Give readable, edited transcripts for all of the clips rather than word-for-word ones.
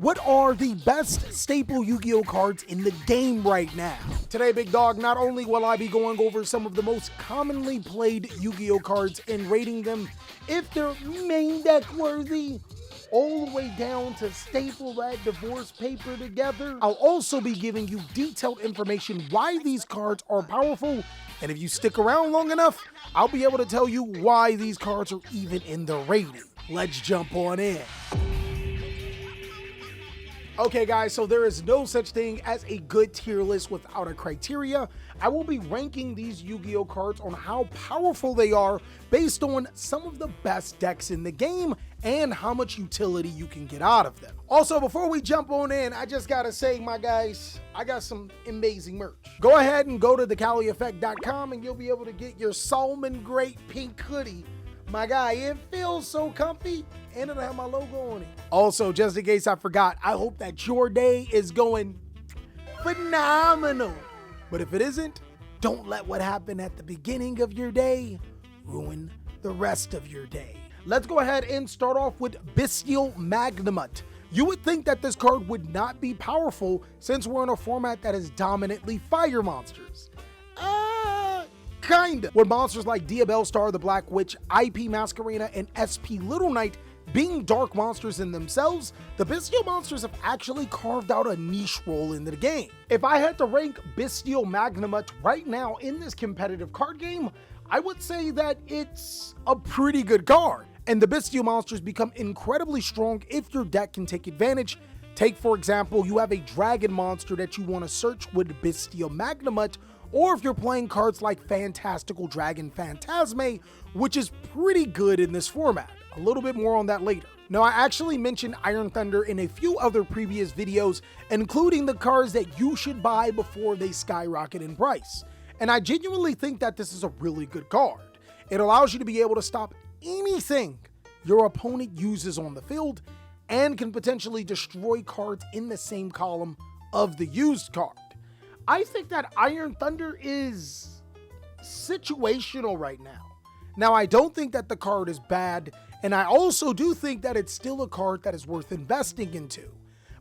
What are the best staple Yu-Gi-Oh cards in the game right now? Today, big dog, not only will I be going over some of the most commonly played Yu-Gi-Oh cards and rating them if they're main deck worthy, all the way down to staple that divorce paper together. I'll also be giving you detailed information why these cards are powerful, and if you stick around long enough, I'll be able to tell you why these cards are even in the rating. Let's jump on in. Okay guys, so there is no such thing as a good tier list without a criteria. I will be ranking these Yu-Gi-Oh cards on how powerful they are based on some of the best decks in the game and how much utility you can get out of them. Also, before we jump on in, I just gotta say, my guys, I got some amazing merch. Go ahead and go to TheCaliEffect.com and you'll be able to get your Salmon Great Pink hoodie. My guy, it feels so comfy and it'll have my logo on it. Also, just in case I forgot, I hope that your day is going phenomenal. But if it isn't, don't let what happened at the beginning of your day ruin the rest of your day. Let's go ahead and start off with Bestial Magnamut. You would think that this card would not be powerful since we're in a format that is dominantly fire monsters. Kinda. With monsters like Diabellstar, the Black Witch, IP Masquerena, and SP Little Knight being dark monsters in themselves, the Bestial monsters have actually carved out a niche role in the game. If I had to rank Bestial Magnamut right now in this competitive card game, I would say that it's a pretty good card. And the Bestial monsters become incredibly strong if your deck can take advantage. Take, for example, you have a dragon monster that you want to search with Bestial Magnamut, or if you're playing cards like Fantastical Dragon Phantasme, which is pretty good in this format. A little bit more on that later. Now, I actually mentioned Iron Thunder in a few other previous videos, including the cards that you should buy before they skyrocket in price. And I genuinely think that this is a really good card. It allows you to be able to stop anything your opponent uses on the field and can potentially destroy cards in the same column of the used card. I think that Iron Thunder is situational right now. Now, I don't think that the card is bad, and I also do think that it's still a card that is worth investing into.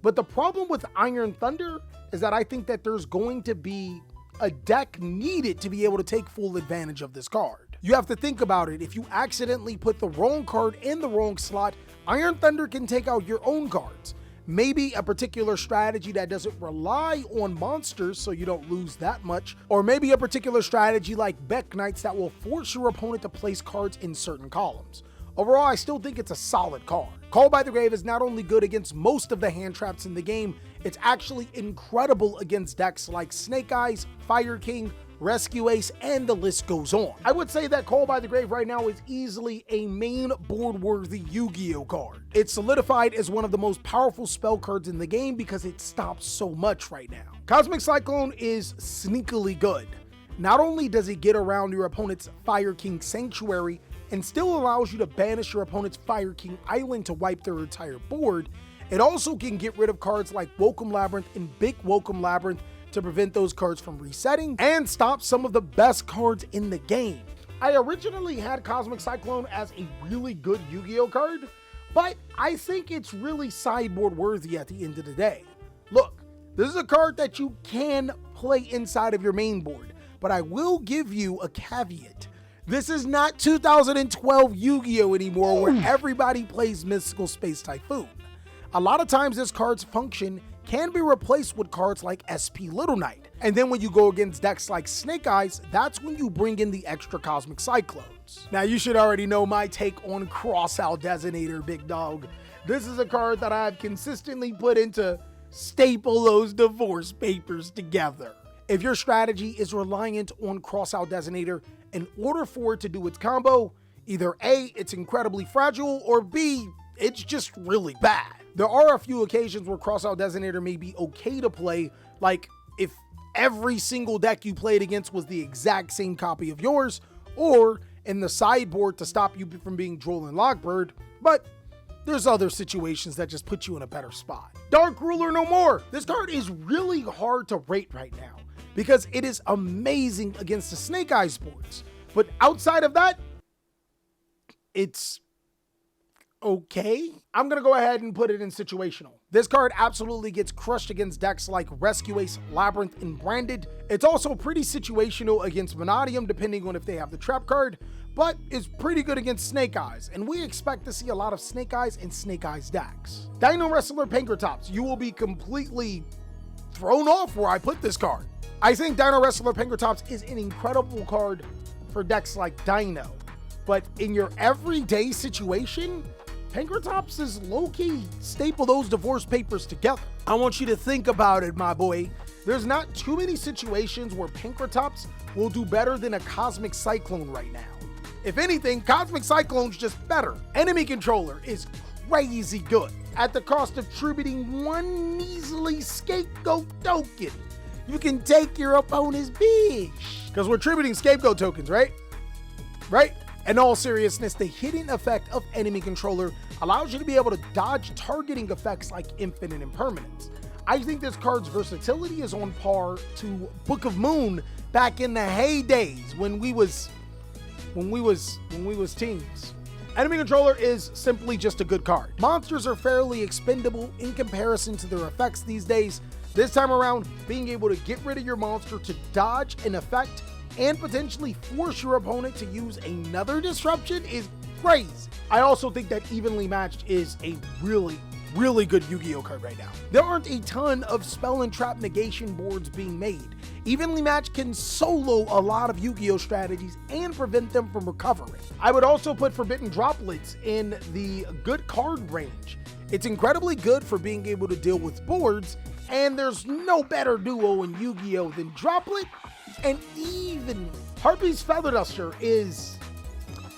But the problem with Iron Thunder is that I think that there's going to be a deck needed to be able to take full advantage of this card. You have to think about it. If you accidentally put the wrong card in the wrong slot, Iron Thunder can take out your own cards. Maybe a particular strategy that doesn't rely on monsters so you don't lose that much, or maybe a particular strategy like Beck Knights that will force your opponent to place cards in certain columns. Overall, I still think it's a solid card. Call by the Grave is not only good against most of the hand traps in the game, it's actually incredible against decks like Snake Eyes, Fire King, Rescue Ace, and the list goes on. I would say that Call by the Grave right now is easily a main board-worthy Yu-Gi-Oh card. It's solidified as one of the most powerful spell cards in the game because it stops so much right now. Cosmic Cyclone is sneakily good. Not only does it get around your opponent's Fire King Sanctuary and still allows you to banish your opponent's Fire King Island to wipe their entire board, it also can get rid of cards like Welcome Labyrinth and Big Welcome Labyrinth to prevent those cards from resetting and stop some of the best cards in the game. I originally had Cosmic Cyclone as a really good Yu-Gi-Oh card, but I think it's really sideboard worthy at the end of the day. Look, this is a card that you can play inside of your main board, but I will give you a caveat. This is not 2012 Yu-Gi-Oh anymore where everybody plays Mystical Space Typhoon. A lot of times this card's function can be replaced with cards like SP Little Knight. And then when you go against decks like Snake Eyes, that's when you bring in the extra Cosmic Cyclones. Now, you should already know my take on Crossout Designator, big dog. This is a card that I've consistently put into staple those divorce papers together. If your strategy is reliant on Crossout Designator, in order for it to do its combo, either A, it's incredibly fragile, or B, it's just really bad. There are a few occasions where Crossout Designator may be okay to play, like if every single deck you played against was the exact same copy of yours, or in the sideboard to stop you from being Droll and Lockbird, but there's other situations that just put you in a better spot. Dark Ruler No More! This card is really hard to rate right now, because it is amazing against the Snake Eyes boards, but outside of that, it's okay. I'm gonna go ahead and put it in situational. This card absolutely gets crushed against decks like Rescue Ace, Labyrinth, and Branded. It's also pretty situational against Vanadium depending on if they have the trap card, but is pretty good against Snake Eyes, and we expect to see a lot of Snake Eyes and Snake Eyes decks. Dino Wrestler Pankratops, you will be completely thrown off where I put this card. I think Dino Wrestler Pankratops is an incredible card for decks like Dino, but in your everyday situation, Pankratops is low-key staple those divorce papers together. I want you to think about it, my boy. There's not too many situations where Pankratops will do better than a Cosmic Cyclone right now. If anything, Cosmic Cyclone's just better. Enemy Controller is crazy good. At the cost of tributing one measly Scapegoat token, you can take your opponent's bitch. Because we're tributing Scapegoat tokens, right? Right? In all seriousness, the hidden effect of Enemy Controller allows you to be able to dodge targeting effects like Infinite Impermanence. I think this card's versatility is on par to Book of Moon back in the heydays when we was teens. Enemy Controller is simply just a good card. Monsters are fairly expendable in comparison to their effects these days. This time around, being able to get rid of your monster to dodge an effect and potentially force your opponent to use another disruption is crazy. I also think that Evenly Matched is a really good Yu-Gi-Oh card right now. There aren't a ton of spell and trap negation boards being made. Evenly Matched can solo a lot of Yu-Gi-Oh strategies and prevent them from recovering. I would also put Forbidden Droplets in the good card range. It's incredibly good for being able to deal with boards, and there's no better duo in Yu-Gi-Oh than Droplet and Evenly. Harpy's Feather Duster is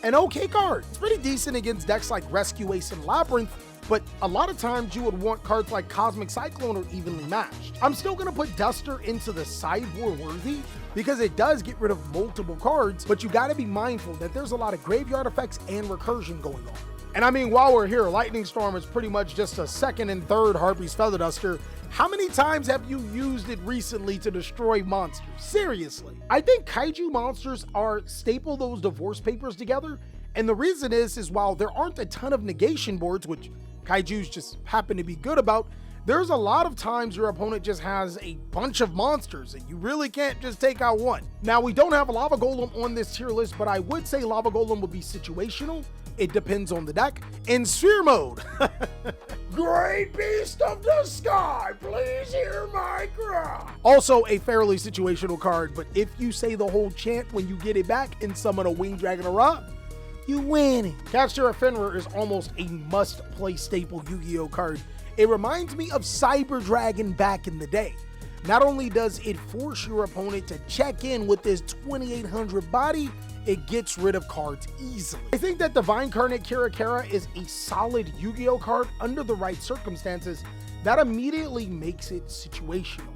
an okay card. It's pretty decent against decks like Rescue Ace and Labyrinth, but a lot of times you would want cards like Cosmic Cyclone or Evenly Matched. I'm still going to put Duster into the sideboard worthy because it does get rid of multiple cards, but you got to be mindful that there's a lot of graveyard effects and recursion going on. And I mean, while we're here, Lightning Storm is pretty much just a second and third Harpy's Feather Duster. How many times have you used it recently to destroy monsters? Seriously. I think kaiju monsters are staple those divorce papers together. And the reason is while there aren't a ton of negation boards, which kaijus just happen to be good about, there's a lot of times your opponent just has a bunch of monsters and you really can't just take out one. Now, we don't have a Lava Golem on this tier list, but I would say Lava Golem would be situational. It depends on the deck. In Sphere Mode, Great Beast of the Sky, please hear my cry. Also a fairly situational card, but if you say the whole chant when you get it back and summon a Winged Dragon or Ra, you win it. Catcher of Fenrir is almost a must-play staple Yu-Gi-Oh card. It reminds me of Cyber Dragon back in the day. Not only does it force your opponent to check in with this 2800 body, it gets rid of cards easily. I think that Divine Incarnate Kirakara is a solid Yu-Gi-Oh card under the right circumstances that immediately makes it situational.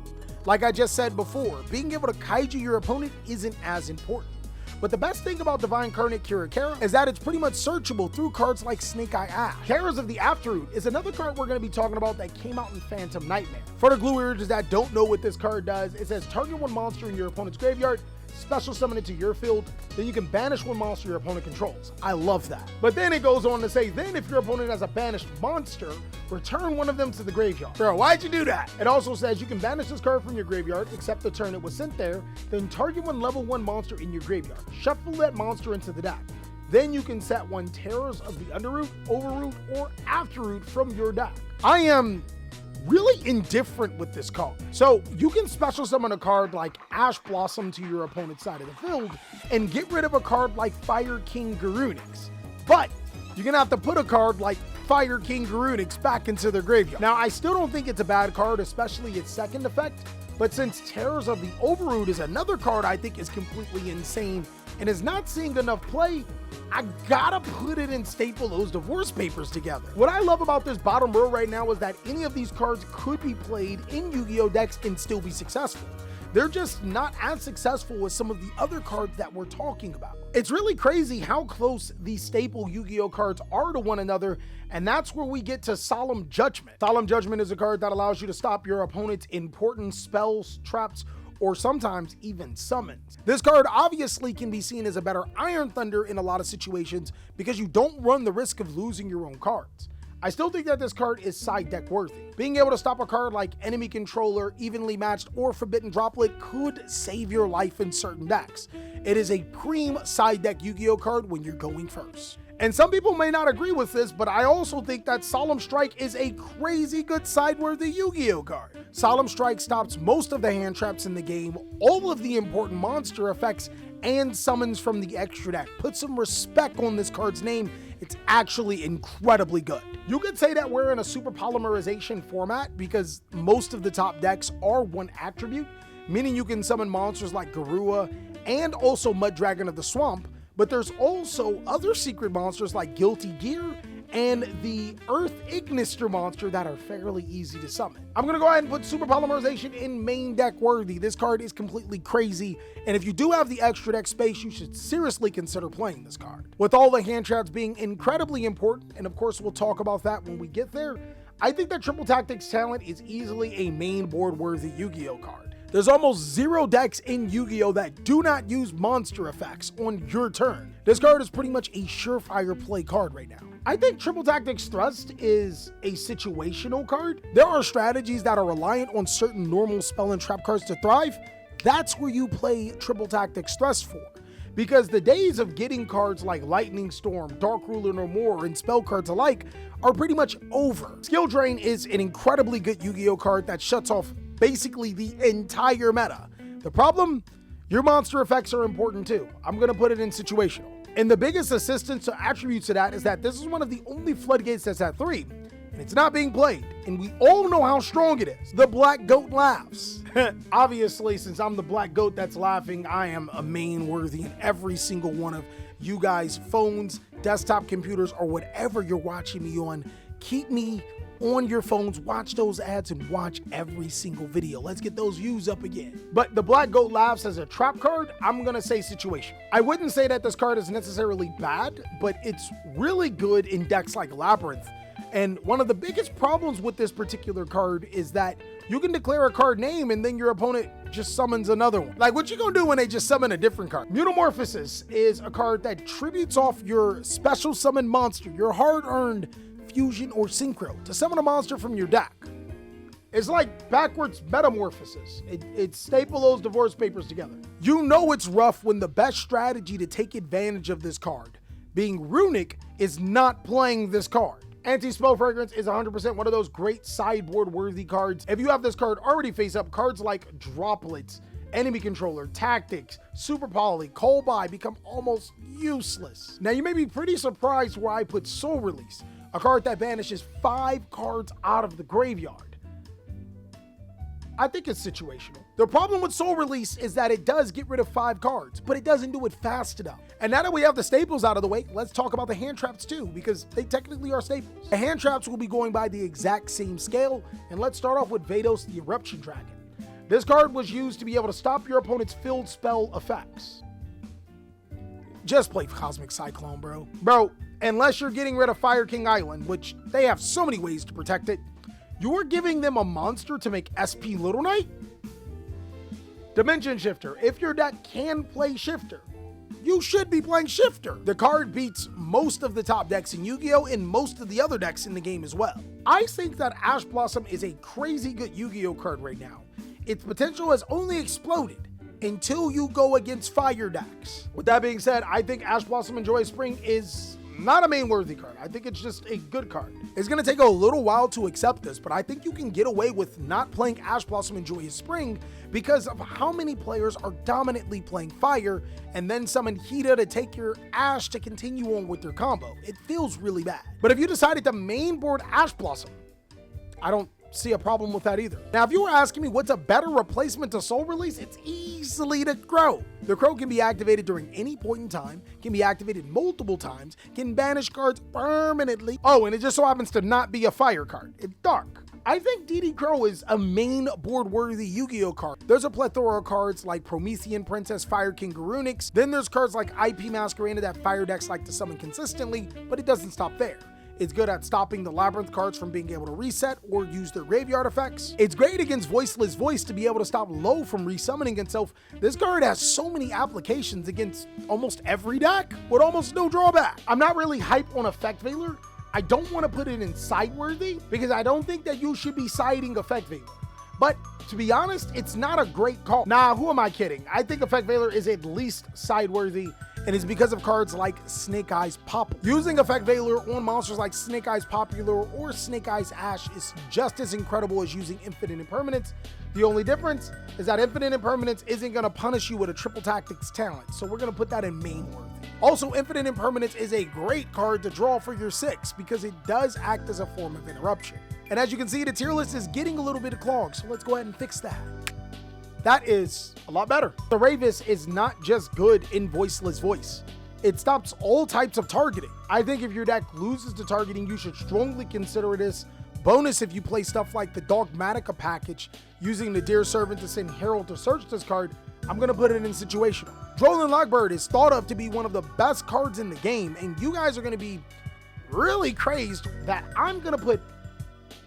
Like I just said before, being able to kaiju your opponent isn't as important. But the best thing about Divine Incarnate Kirakara is that it's pretty much searchable through cards like Snake Eye Ash. Terrors of the Afterroot is another card we're going to be talking about that came out in Phantom Nightmare. For the glue ears that don't know what this card does, it says target one monster in your opponent's graveyard, special summon it to your field, then you can banish one monster your opponent controls. I love that. But then it goes on to say, then if your opponent has a banished monster, return one of them to the graveyard. Bro, why'd you do that? It also says you can banish this card from your graveyard, except the turn it was sent there, then target one level 1 monster in your graveyard. Shuffle that monster into the deck. Then you can set one Terrors of the Underroot, Overroot, or Afterroot from your deck. I am really indifferent with this card. So you can special summon a card like Ash Blossom to your opponent's side of the field and get rid of a card like Fire King Garunix. But you're gonna have to put a card like Fire King Garunix back into their graveyard. Now, I still don't think it's a bad card, especially its second effect, but since Terrors of the Overroot is another card I think is completely insane and is not seeing enough play, I gotta put it in staple those divorce papers together. What I love about this bottom row right now is that any of these cards could be played in Yu-Gi-Oh decks and still be successful. They're just not as successful as some of the other cards that we're talking about. It's really crazy how close these staple Yu-Gi-Oh cards are to one another, and that's where we get to Solemn Judgment. Solemn Judgment is a card that allows you to stop your opponent's important spells, traps, or sometimes even summons. This card obviously can be seen as a better Iron Thunder in a lot of situations because you don't run the risk of losing your own cards. I still think that this card is side deck worthy. Being able to stop a card like Enemy Controller, Evenly Matched, or Forbidden Droplet could save your life in certain decks. It is a cream side deck Yu-Gi-Oh card when you're going first. And some people may not agree with this, but I also think that Solemn Strike is a crazy good side-worthy Yu-Gi-Oh card. Solemn Strike stops most of the hand traps in the game, all of the important monster effects, and summons from the extra deck. Put some respect on this card's name. It's actually incredibly good. You could say that we're in a super polymerization format because most of the top decks are one attribute, meaning you can summon monsters like Garua and also Mud Dragon of the Swamp, but there's also other secret monsters like Guilty Gear and the Earth Ignister monster that are fairly easy to summon. I'm gonna go ahead and put Super Polymerization in main deck worthy. This card is completely crazy, and if you do have the extra deck space, you should seriously consider playing this card. With all the hand traps being incredibly important, and of course we'll talk about that when we get there, I think that Triple Tactics Talent is easily a main board worthy Yu-Gi-Oh card. There's almost zero decks in Yu-Gi-Oh that do not use monster effects on your turn. This card is pretty much a surefire play card right now. I think Triple Tactics Thrust is a situational card. There are strategies that are reliant on certain normal spell and trap cards to thrive. That's where you play Triple Tactics Thrust for. Because the days of getting cards like Lightning Storm, Dark Ruler No More, and spell cards alike are pretty much over. Skill Drain is an incredibly good Yu-Gi-Oh card that shuts off basically the entire meta. The problem? Your monster effects are important too. I'm gonna put it in situational. And the biggest assistance to attributes to that is that this is one of the only floodgates that's at 3, and it's not being played. And we all know how strong it is. The Black Goat laughs. Obviously, since I'm the Black Goat that's laughing, I am a main worthy in every single one of you guys' phones, desktop computers, or whatever you're watching me on. Keep me on your phones, watch those ads, and watch every single video. Let's get those views up again. But the Black Goat laughs as a trap card, I'm gonna say situation. I wouldn't say that this card is necessarily bad, but it's really good in decks like Labyrinth. And one of the biggest problems with this particular card is that you can declare a card name and then your opponent just summons another one. Like, what you gonna do when they just summon a different card? Mutamorphosis is a card that tributes off your special summon monster, your hard-earned fusion or synchro, to summon a monster from your deck. It's like backwards metamorphosis. It staples those divorce papers together. You know it's rough when the best strategy to take advantage of this card, being Runic, is not playing this card. Anti-Spell Fragrance is 100% one of those great sideboard worthy cards. If you have this card already face up, cards like Droplets, Enemy Controller, Tactics, Super Poly, Cold Buy become almost useless. Now you may be pretty surprised where I put Soul Release, a card that banishes 5 cards out of the graveyard. I think it's situational. The problem with Soul Release is that it does get rid of 5 cards, but it doesn't do it fast enough. And now that we have the staples out of the way, let's talk about the hand traps too, because they technically are staples. The hand traps will be going by the exact same scale, and let's start off with Vados, the Eruption Dragon. This card was used to be able to stop your opponent's filled spell effects. Just play Cosmic Cyclone, bro. Unless you're getting rid of Fire King Island, which they have so many ways to protect it, you're giving them a monster to make SP Little Knight? Dimension Shifter. If your deck can play Shifter, you should be playing Shifter. The card beats most of the top decks in Yu-Gi-Oh! And most of the other decks in the game as well. I think that Ash Blossom is a crazy good Yu-Gi-Oh! Card right now. Its potential has only exploded until you go against fire decks. With that being said, I think Ash Blossom and Joy Spring is not a main worthy card. I think it's just a good card. It's going to take a little while to accept this, but I think you can get away with not playing Ash Blossom and Joyous Spring because of how many players are dominantly playing fire and then summon Hida to take your Ash to continue on with their combo. It feels really bad. But if you decided to main board Ash Blossom, I don't see a problem with that either. Now, if you were asking me what's a better replacement to Soul Release, it's easily the Crow. The Crow can be activated during any point in time, can be activated multiple times, can banish cards permanently. Oh, and it just so happens to not be a fire card. It's dark. I think DD Crow is a main board-worthy Yu-Gi-Oh card. There's a plethora of cards like Promethean Princess, Fire King Garunix. Then there's cards like IP Masquerade that fire decks like to summon consistently, but it doesn't stop there. It's good at stopping the Labyrinth cards from being able to reset or use their graveyard effects. It's great against Voiceless Voice to be able to stop Low from resummoning itself. This card has so many applications against almost every deck with almost no drawback. I'm not really hype on Effect Veiler, I don't want to put it in sideworthy because I don't think that you should be siding Effect Veiler. But to be honest, it's not a great call. Nah, who am I kidding? I think Effect Veiler is at least sideworthy, and it's because of cards like Snake Eyes Popular. Using Effect Veiler on monsters like Snake Eyes Popular or Snake Eyes Ash is just as incredible as using Infinite Impermanence. The only difference is that Infinite Impermanence isn't going to punish you with a triple tactics talent, so we're going to put that in main worthy. Also, Infinite Impermanence is a great card to draw for your 6 because it does act as a form of interruption. And as you can see, the tier list is getting a little bit clogged, so let's go ahead and fix that. That is a lot better. The Ravis is not just good in Voiceless Voice. It stops all types of targeting. I think if your deck loses to targeting, you should strongly consider this. Bonus if you play stuff like the Dogmatica package, using the Dear Servant to send Herald to search this card, I'm going to put it in situational. Drolin Lockbird is thought of to be one of the best cards in the game, and you guys are going to be really crazed that I'm going to put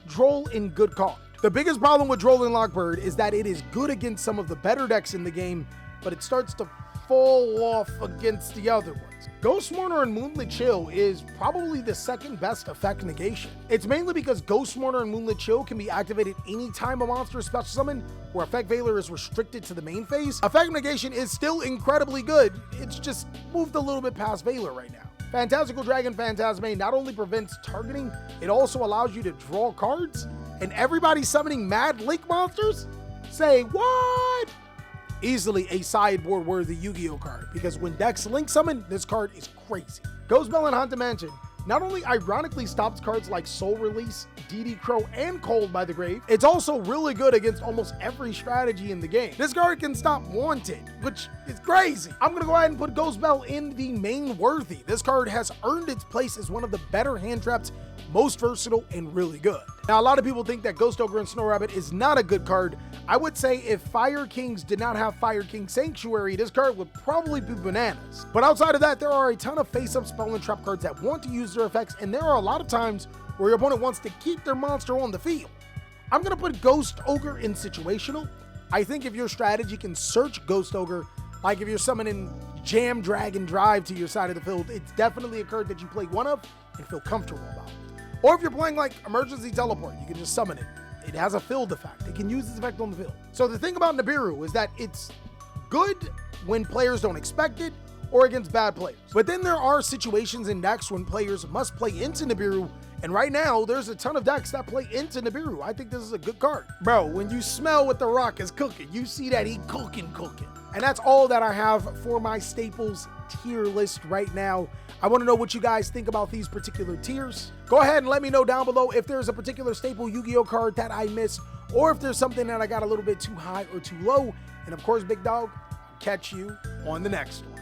Droll in good call. The biggest problem with Drolin Lockbird is that it is good against some of the better decks in the game, but it starts to fall off against the other ones. Ghost Mourner and Moonlit Chill is probably the second best effect negation. It's mainly because Ghost Mourner and Moonlit Chill can be activated anytime a monster is special summoned, where Effect Veiler is restricted to the main phase. Effect negation is still incredibly good, it's just moved a little bit past Veiler right now. Fantastical Dragon Phantasme not only prevents targeting, it also allows you to draw cards, and everybody summoning Mad Link monsters? Say what? Easily a sideboard worthy Yu-Gi-Oh card, because when decks link summon, this card is crazy. Ghost Bell and Haunted Mansion not only ironically stops cards like Soul Release, DD Crow, and Cold by the Grave, it's also really good against almost every strategy in the game. This card can stop Wanted, which is crazy. I'm gonna go ahead and put Ghost Bell in the main worthy. This card has earned its place as one of the better hand traps, most versatile, and really good. Now, a lot of people think that Ghost Ogre and Snow Rabbit is not a good card. I would say if Fire Kings did not have Fire King Sanctuary, this card would probably be bananas. But outside of that, there are a ton of face-up spell and trap cards that want to use their effects, and there are a lot of times where your opponent wants to keep their monster on the field. I'm gonna put Ghost Ogre in situational. I think if your strategy can search Ghost Ogre, like if you're summoning Jam, Drag, and Drive to your side of the field, it's definitely a card that you play one of and feel comfortable about. Or if you're playing like Emergency Teleport, you can just summon it. It has a field effect. It can use this effect on the field. So the thing about Nibiru is that it's good when players don't expect it or against bad players. But then there are situations in decks when players must play into Nibiru, and right now there's a ton of decks that play into Nibiru. I think this is a good card. Bro, when you smell what the rock is cooking, you see that he cooking. And that's all that I have for my staples tier list right now. I want to know what you guys think about these particular tiers. Go ahead and let me know down below if there's a particular staple Yu-Gi-Oh card that I missed, or if there's something that I got a little bit too high or too low. And of course, big dog, I'll catch you on the next one.